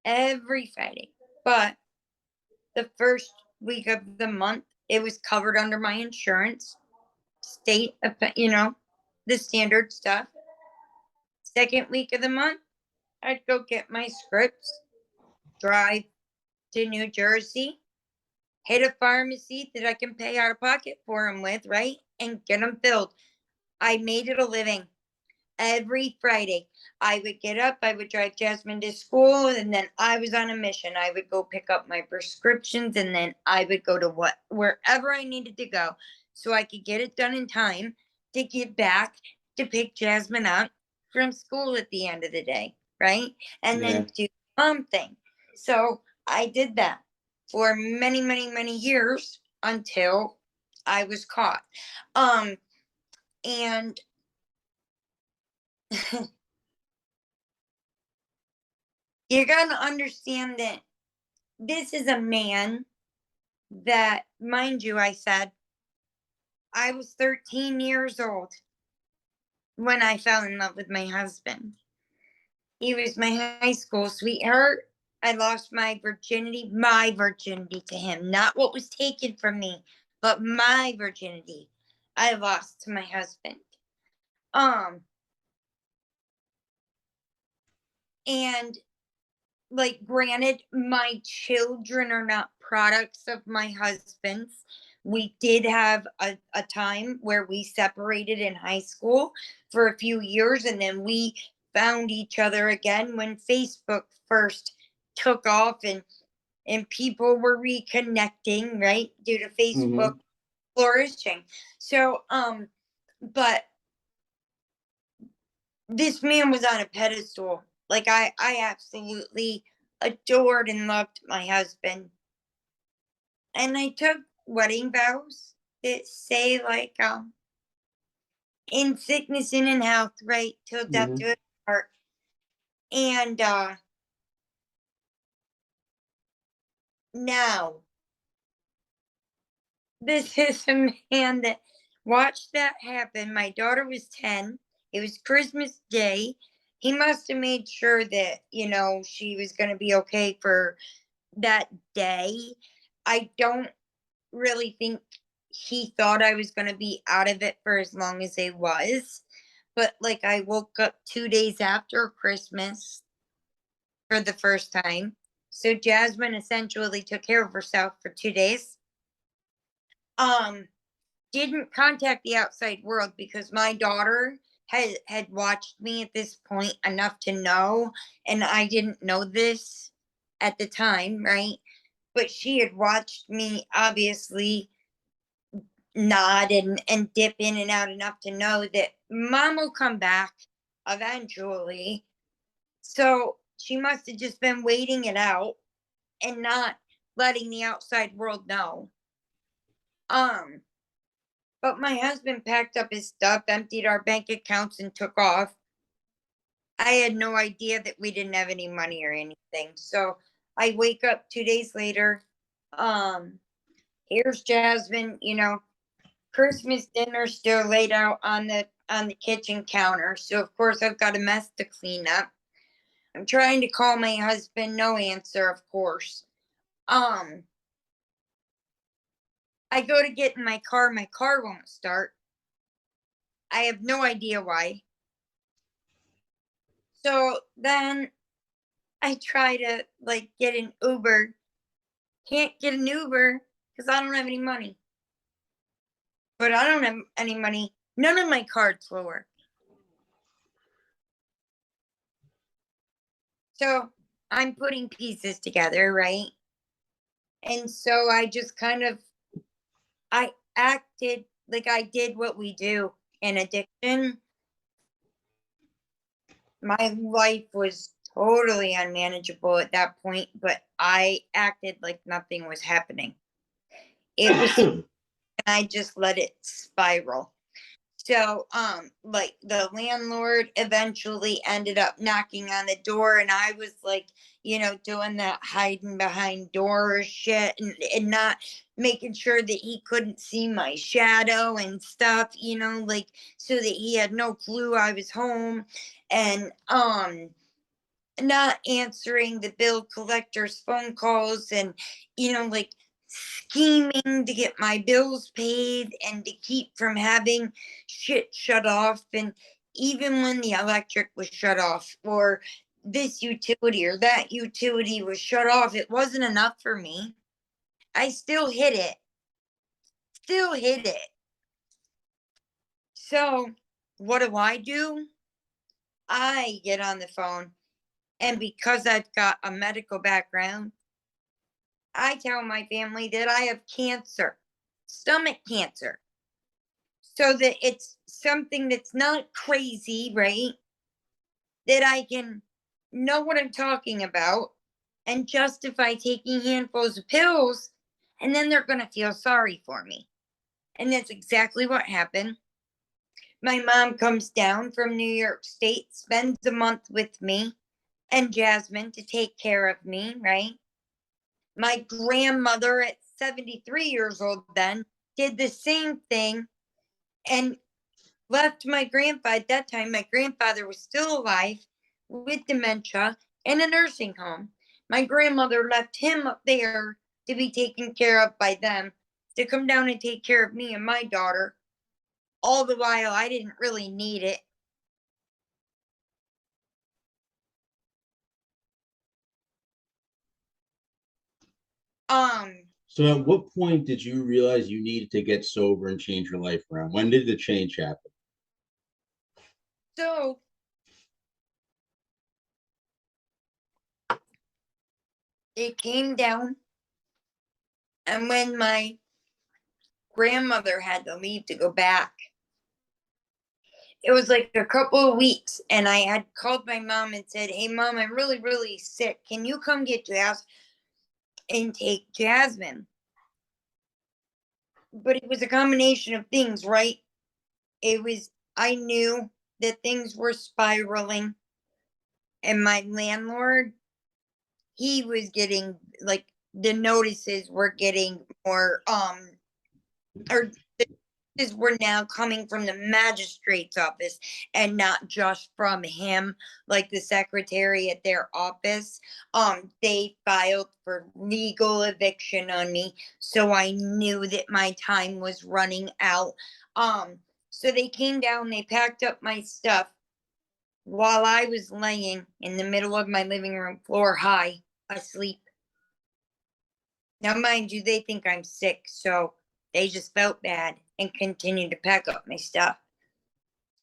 every Friday. But the first week of the month, it was covered under my insurance, state, the standard stuff. Second week of the month, I'd go get my scripts, drive to New Jersey, hit a pharmacy that I can pay out of pocket for them with, right? And get them filled. I made it a living. Every Friday, I would get up, I would drive Jasmine to school, and then I was on a mission. I would go pick up my prescriptions, and then I would go to wherever I needed to go so I could get it done in time to get back to pick Jasmine up from school at the end of the day, right? And Yeah. then do the mom thing. So I did that for many, many, many years until I was caught. And you gotta understand that this is a man that, mind you, I said I was 13 years old when I fell in love with my husband. He was my high school sweetheart. I lost my virginity to him, not what was taken from me, but my virginity I lost to my husband. Um, and like, granted, my children are not products of my husband's. We did have a time where we separated in high school for a few years, and then we found each other again when Facebook first took off, and people were reconnecting, right, due to Facebook Hmm. flourishing. So but this man was on a pedestal. Like, I absolutely adored and loved my husband. And I took wedding vows that say, like, in sickness and in health, right, till death Hmm. do us part. And now this is a man that watched that happen. My daughter was 10. It was Christmas Day. He must have made sure that, she was going to be okay for that day. I don't really think he thought I was going to be out of it for as long as I was. But like, I woke up 2 days after Christmas for the first time. So Jasmine essentially took care of herself for 2 days. Um, didn't contact the outside world because my daughter had watched me at this point enough to know, and I didn't know this at the time, right? But she had watched me obviously nod and dip in and out enough to know that mom will come back eventually. So she must have just been waiting it out and not letting the outside world know. Um, but my husband packed up his stuff, emptied our bank accounts, and took off. I had no idea that we didn't have any money or anything. So I wake up 2 days later. Um, here's Jasmine, Christmas dinner still laid out on the kitchen counter. So of course I've got a mess to clean up. I'm trying to call my husband, no answer, of course. Um, I go to get in my car won't start. I have no idea why. So then I try to like get an Uber. Can't get an Uber because I don't have any money. But I don't have any money. None of my cards will work. So I'm putting pieces together, right? And so I just kind of I acted like I did what we do in addiction. My life was totally unmanageable at that point, but I acted like nothing was happening. It was, I just let it spiral. So, like, the landlord eventually ended up knocking on the door, and I was like, doing that hiding behind doors shit, and not making sure that he couldn't see my shadow and stuff, like, so that he had no clue I was home. And not answering the bill collector's phone calls, and like scheming to get my bills paid and to keep from having shit shut off. And even when the electric was shut off, or this utility or that utility was shut off, it wasn't enough for me. I still hit it. Still hit it. So what do? I get on the phone, and because I've got a medical background, I tell my family that I have cancer, stomach cancer, so that it's something that's not crazy, right? That I can know what I'm talking about and justify taking handfuls of pills, and then they're going to feel sorry for me. And that's exactly what happened. My mom comes down from New York State, spends a month with me and Jasmine to take care of me, right? My grandmother at 73 years old then did the same thing and left my grandpa. At that time, my grandfather was still alive with dementia in a nursing home. My grandmother left him up there to be taken care of by them, to come down and take care of me and my daughter. All the while, I didn't really need it. Um, So at what point did you realize you needed to get sober and change your life around? When did the change happen? so it came down, and when my grandmother had to leave to go back, it was like a couple of weeks, and I had called my mom and said, "Hey, mom, I'm really, really sick. Can you come get Jazz and take Jasmine?" But it was a combination of things, right? I knew that things were spiraling, and my landlord, he was getting like the notices were getting more, or were now coming from the magistrate's office and not just from him, like the secretary at their office. They filed for legal eviction on me, so I knew that my time was running out. So they came down, they packed up my stuff while I was laying in the middle of my living room floor, high asleep. Now, mind you, they think I'm sick, so they just felt bad and continued to pack up my stuff.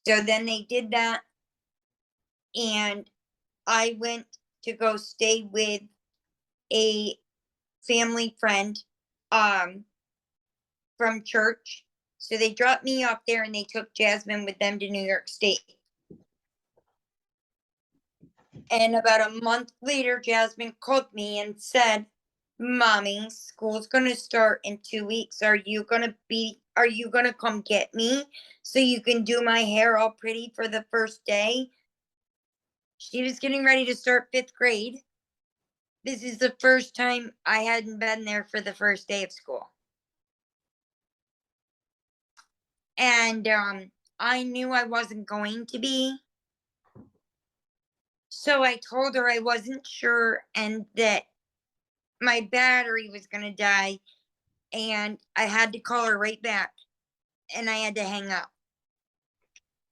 So then they did that, and I went to go stay with a family friend um from church. So they dropped me off there, and they took Jasmine with them to New York State. And about a month later, Jasmine called me and said, "Mommy, school's gonna start in 2 weeks. Are you gonna come get me so you can do my hair all pretty for the first day?" She was getting ready to start 5th grade. This is the first time I hadn't been there for the first day of school. And I knew I wasn't going to be. So I told her I wasn't sure, and that my battery was going to die, and I had to call her right back, and I had to hang up.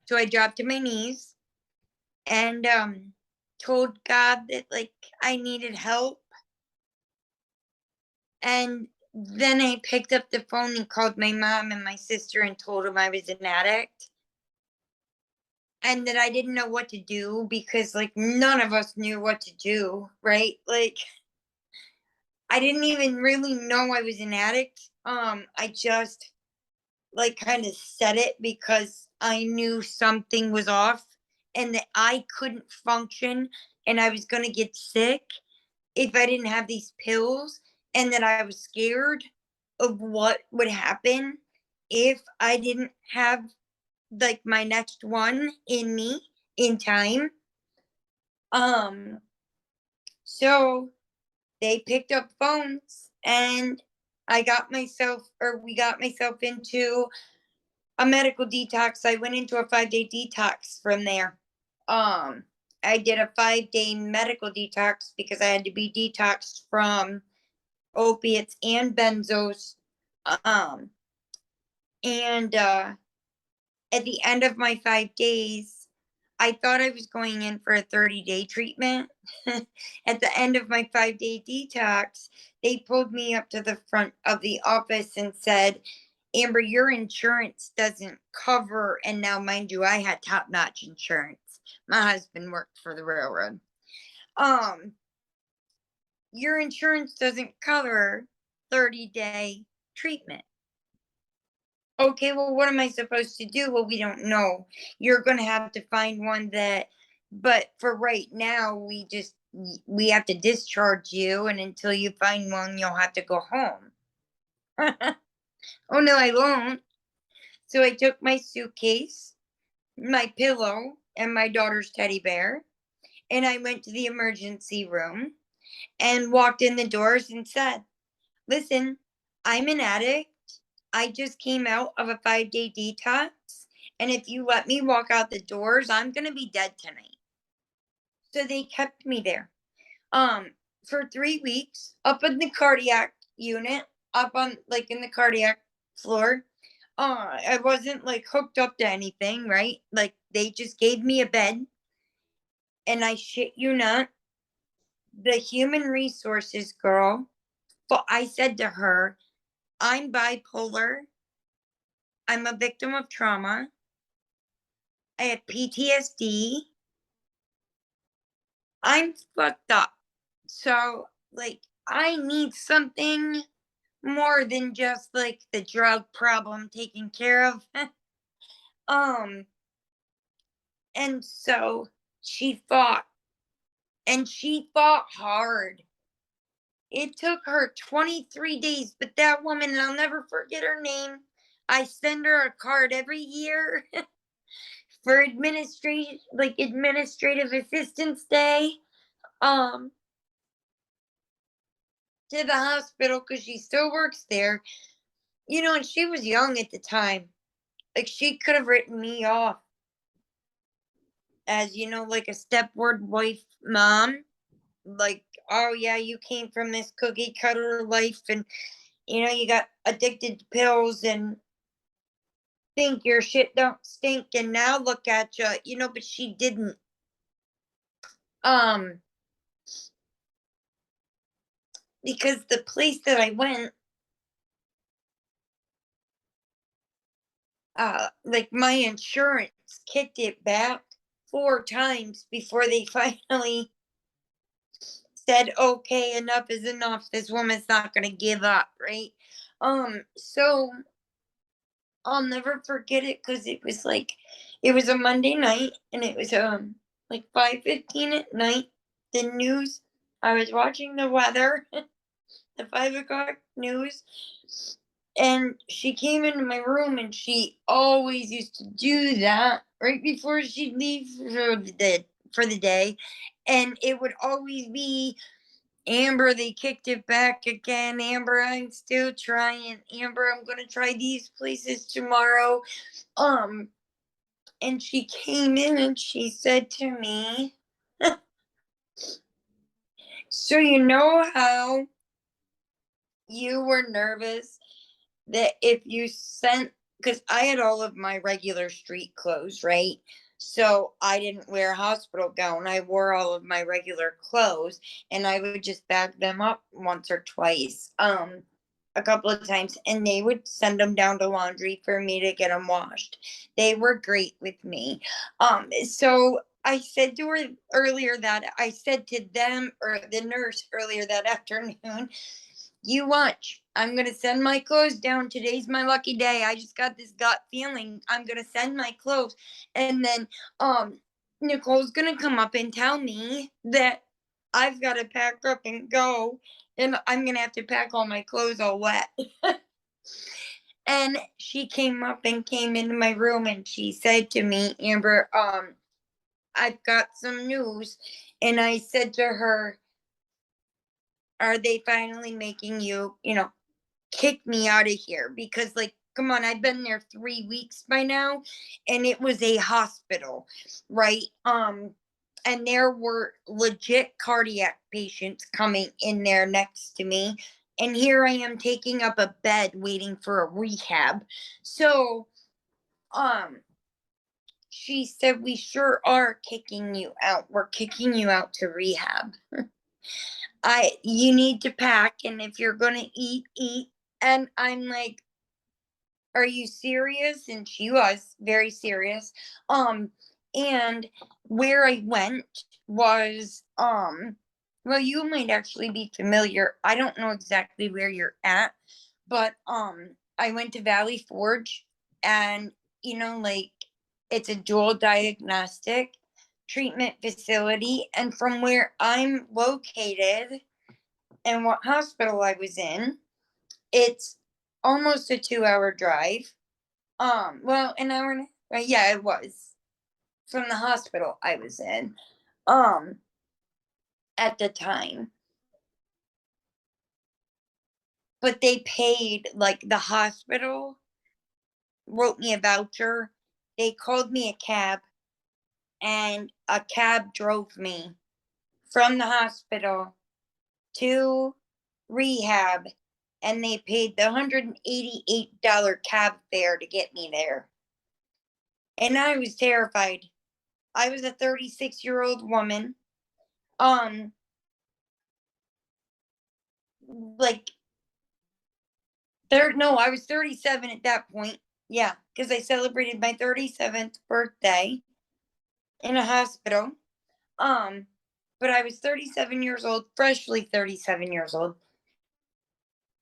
So I dropped to my knees and told God that, like, I needed help. And then I picked up the phone and called my mom and my sister and told them I was an addict, and that I didn't know what to do, because like none of us knew what to do, right? Like, I didn't even really know I was an addict. I just like kind of said it because I knew something was off, and that I couldn't function, and I was going to get sick if I didn't have these pills, and that I was scared of what would happen if I didn't have like my next one in me in time. Um So they picked up phones and we got myself into a medical detox. I went into a 5-day detox from there. Um, I did a 5-day medical detox because I had to be detoxed from opiates and benzos. Um, and at the end of my 5 days, I thought I was going in for a 30-day treatment. At the end of my 5-day detox, they pulled me up to the front of the office and said, Amber, your insurance doesn't cover. And now, mind you, I had top notch insurance. My husband worked for the railroad. Your insurance doesn't cover 30-day treatment. Okay, well, what am I supposed to do? Well, we don't know. You're going to have to find one but for right now, we have to discharge you. And until you find one, you'll have to go home. Oh, no, I won't. So I took my suitcase, my pillow, and my daughter's teddy bear, and I went to the emergency room and walked in the doors and said, listen, I'm an addict. I just came out of a 5-day detox. And if you let me walk out the doors, I'm going to be dead tonight. So they kept me there for 3 weeks up in the cardiac unit, up on like in the cardiac floor. I wasn't like hooked up to anything, right? Like they just gave me a bed. And I shit you not, the human resources girl, but I said to her, I'm bipolar. I'm a victim of trauma. I have PTSD. I'm fucked up. So, like, I need something more than just like the drug problem taken care of. um, and so she fought, and she fought hard. It took her 23 days, but that woman, and I'll never forget her name. I send her a card every year for administrative assistance day. Um, to the hospital because she still works there. And she was young at the time. Like she could have written me off as, like a stepward wife mom. Like, oh yeah, you came from this cookie cutter life and you got addicted to pills and think your shit don't stink and now look at you, but she didn't. Um, because the place that I went, like my insurance kicked it back 4 times before they finally said, okay, enough is enough. This woman's not going to give up, right? So I'll never forget it because it was a Monday night and it was like 5:15 at night. The news, I was watching the weather, the 5 o'clock news, and she came into my room and she always used to do that right before she'd leave for the day. And it would always be, Amber, they kicked it back again. Amber, I'm still trying. Amber, I'm gonna try these places tomorrow. Um, and she came in and she said to me, so you know how you were nervous that if you sent, because I had all of my regular street clothes, right? So I didn't wear a hospital gown. I wore all of my regular clothes and I would just bag them up once or twice, a couple of times, and they would send them down to laundry for me to get them washed. They were great with me. So I said to her earlier that I said to them or the nurse earlier that afternoon, you watch. I'm going to send my clothes down. Today's my lucky day. I just got this gut feeling. I'm going to send my clothes. And then Nicole's going to come up and tell me that I've got to pack up and go. And I'm going to have to pack all my clothes all wet. And she came up and came into my room and she said to me, Amber, I've got some news. And I said to her, are they finally making you, kick me out of here? Because, like, come on, I've been there 3 weeks by now, and it was a hospital, right? And there were legit cardiac patients coming in there next to me. And here I am taking up a bed waiting for a rehab. So, um, she said, "We sure are kicking you out. We're kicking you out to rehab. You need to pack, and if you're gonna eat, eat." And I'm like, "Are you serious?" And she was very serious. Um, and where I went was, well, you might actually be familiar. I don't know exactly where you're at, but I went to Valley Forge, and like, it's a dual diagnostic treatment facility, and from where I'm located and what hospital I was in, it's almost a 2-hour drive. Well, an hour and yeah, it was from the hospital I was in, um, at the time. But they paid, like, the hospital wrote me a voucher. They called me a cab, and a cab drove me from the hospital to rehab, and they paid the $188 cab fare to get me there. And I was terrified. I was a 36-year-old woman. Um, like, no, I was 37 at that point. Yeah, because I celebrated my 37th birthday in a hospital. Um, but I was 37 years old, freshly 37 years old,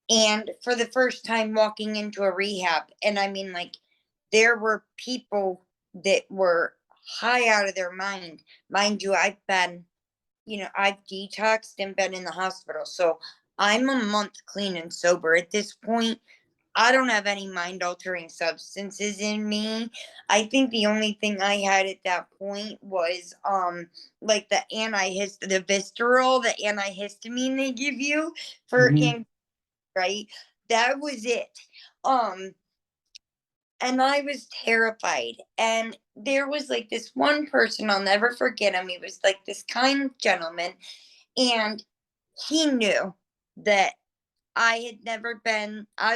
and for the first time walking into a rehab. And I mean, like, there were people that were high out of their mind. Mind you, I've detoxed and been in the hospital. So I'm a month clean and sober at this point. I don't have any mind altering substances in me. I think the only thing I had at that point was like the Visceral, the antihistamine they give you for Hmm. right? That was it. Um and I was terrified. And there was like this one person, I'll never forget him. He was like this kind gentleman, and he knew that I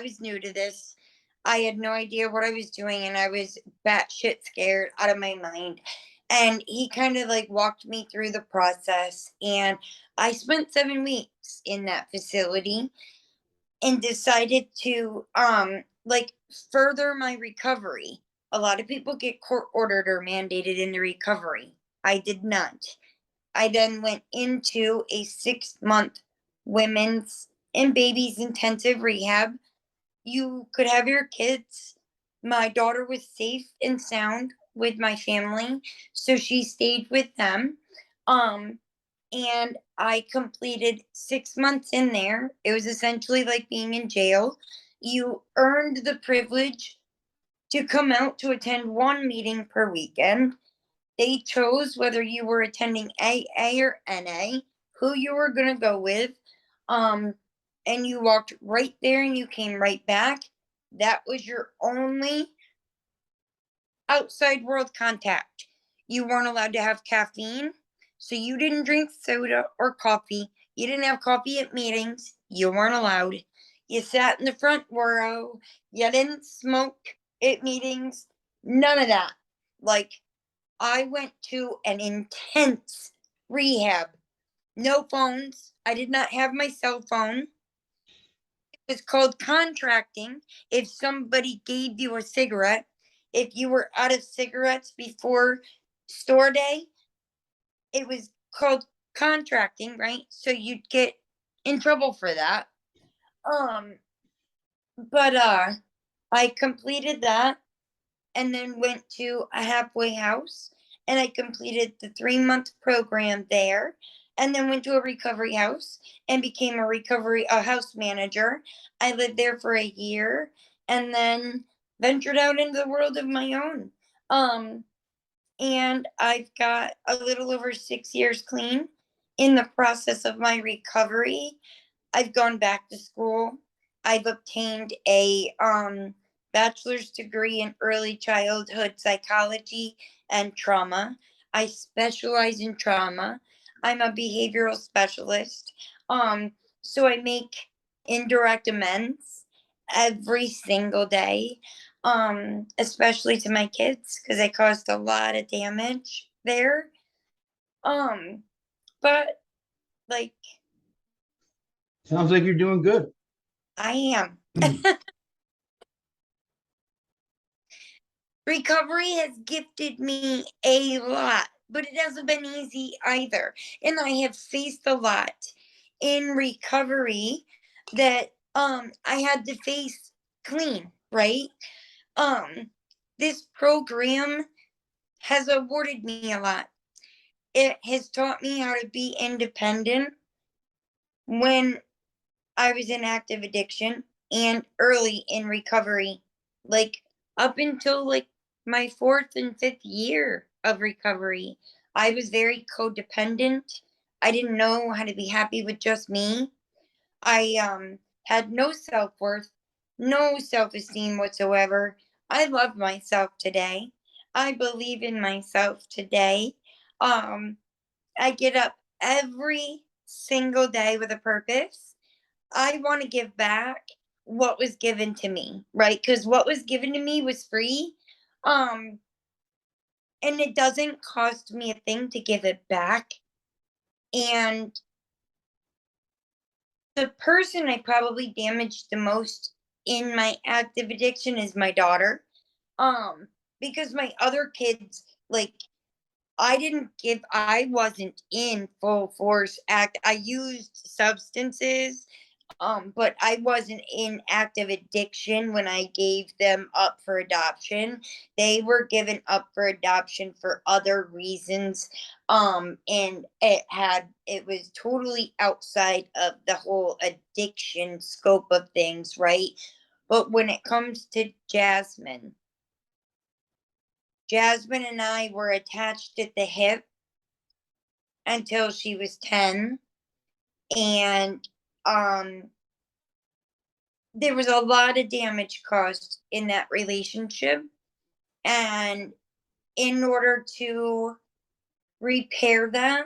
was new to this. I had no idea what I was doing, and I was batshit scared out of my mind. And he kind of like walked me through the process. And I spent 7 weeks in that facility and decided to like further my recovery. A lot of people get court ordered or mandated in the recovery. I did not. I then went into a 6-month women's and babies intensive rehab. You could have your kids. My daughter was safe and sound with my family, so she stayed with them. Um, and I completed 6 months in there. It was essentially like being in jail. You earned the privilege to come out to attend one meeting per weekend. They chose whether you were attending AA or NA, who you were going to go with. Um, and you walked right there and you came right back. That was your only outside world contact. You weren't allowed to have caffeine, so you didn't drink soda or coffee. You didn't have coffee at meetings. You weren't allowed. You sat in the front row. You didn't smoke at meetings. None of that. Like, I went to an intense rehab. No phones. I did not have my cell phone. It was called contracting. If somebody gave you a cigarette, if you were out of cigarettes before store day, it was called contracting, right? So you'd get in trouble for that. Um, but I completed that and then went to a halfway house, and I completed the 3-month program there, and then went to a recovery house and became a house manager. I lived there for a year and then ventured out into the world of my own. Um and I've got a little over 6 years clean in the process of my recovery. I've gone back to school. I've obtained a bachelor's degree in early childhood psychology and trauma. I specialize in trauma. I'm a behavioral specialist. So I make indirect amends every single day, especially to my kids because I caused a lot of damage there. Um, but like Sounds like you're doing good. I am. Recovery has gifted me a lot, but it hasn't been easy either. And I have faced a lot in recovery that I had to face clean, right? Um this program has awarded me a lot. It has taught me how to be independent when I was in active addiction and early in recovery, like up until like my fourth and fifth year of recovery. I was very codependent. I didn't know how to be happy with just me. I had no self-worth, no self-esteem whatsoever. I love myself today. I believe in myself today. Um I get up every single day with a purpose. I want to give back what was given to me, right? Because what was given to me was free. Um, and it doesn't cost me a thing to give it back. And the person I probably damaged the most in my active addiction is my daughter. Um, because my other kids, like, I wasn't in full force act. I used substances, but I wasn't in active addiction when I gave them up for adoption. They were given up for adoption for other reasons. And it was totally outside of the whole addiction scope of things, right? But when it comes to Jasmine and I were attached at the hip until she was 10. And there was a lot of damage caused in that relationship. And in order to repair that,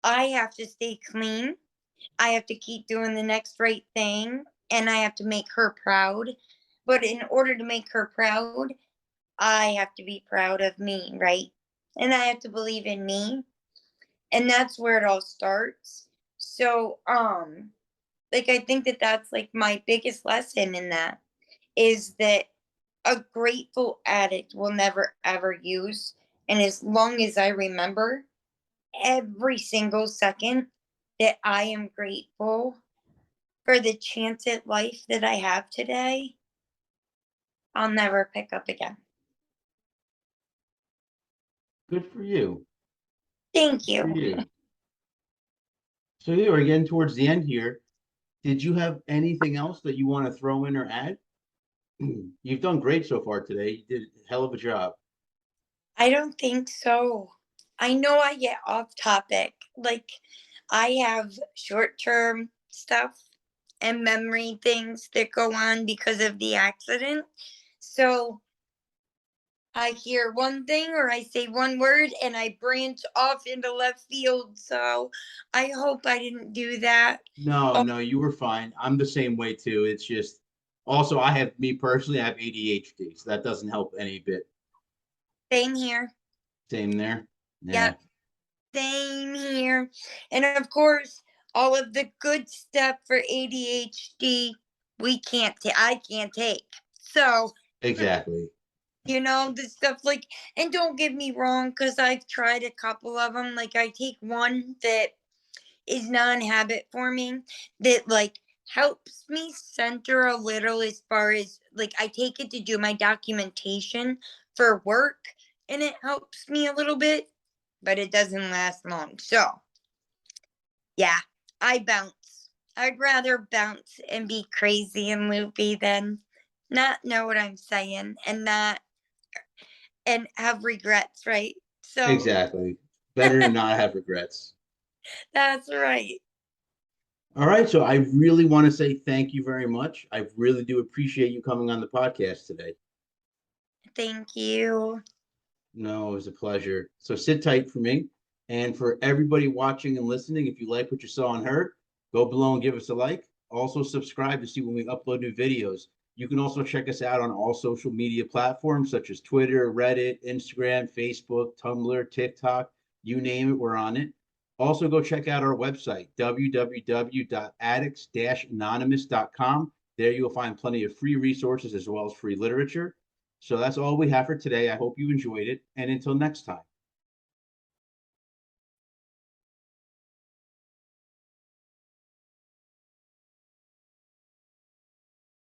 I have to stay clean. I have to keep doing the next right thing. And I have to make her proud. But in order to make her proud, I have to be proud of me, right? And I have to believe in me. And that's where it all starts. So, like, I think that that's like my biggest lesson in that is that a grateful addict will never ever use. And as long as I remember every single second that I am grateful for the chance at life that I have today, I'll never pick up again. Good for you. Thank For you. you. So yeah, we're getting towards the end here. Did you have anything else that you want to throw in or add? You've done great so far today. You did a hell of a job. I don't think so. I know I get off topic. Like, I have short term stuff and memory things that go on because of the accident. So I hear one thing or I say one word and I branch off into left field. So I hope I didn't do that. No, Oh, no, you were fine. I'm the same way too. It's just also I have me personally, I have ADHD, so that doesn't help any bit. same here. Same there. Yeah, Yep, same here. And of course, all of the good stuff for ADHD, I can't take. So, exactly. the stuff like, and don't get me wrong, because I've tried a couple of them. Like, I take one that is non-habit forming that like helps me center a little as far as like I take it to do my documentation for work and it helps me a little bit, but it doesn't last long. So yeah, I bounce. I'd rather bounce and be crazy and loopy than not know what I'm saying and not and have regrets, right? So Exactly. Better to not have regrets. that's right. All right. So I really want to say thank you very much. I really do appreciate you coming on the podcast today. Thank you. No, it was a pleasure. So sit tight for me. And for everybody watching and listening, if you like what you saw and heard, go below and give us a like. Also, subscribe to see when we upload new videos. You can also check us out on all social media platforms such as Twitter, Reddit, Instagram, Facebook, Tumblr, TikTok, you name it, we're on it. Also, go check out our website, www.addicts-anonymous.com. There you will find plenty of free resources as well as free literature. So that's all we have for today. I hope you enjoyed it. And until next time.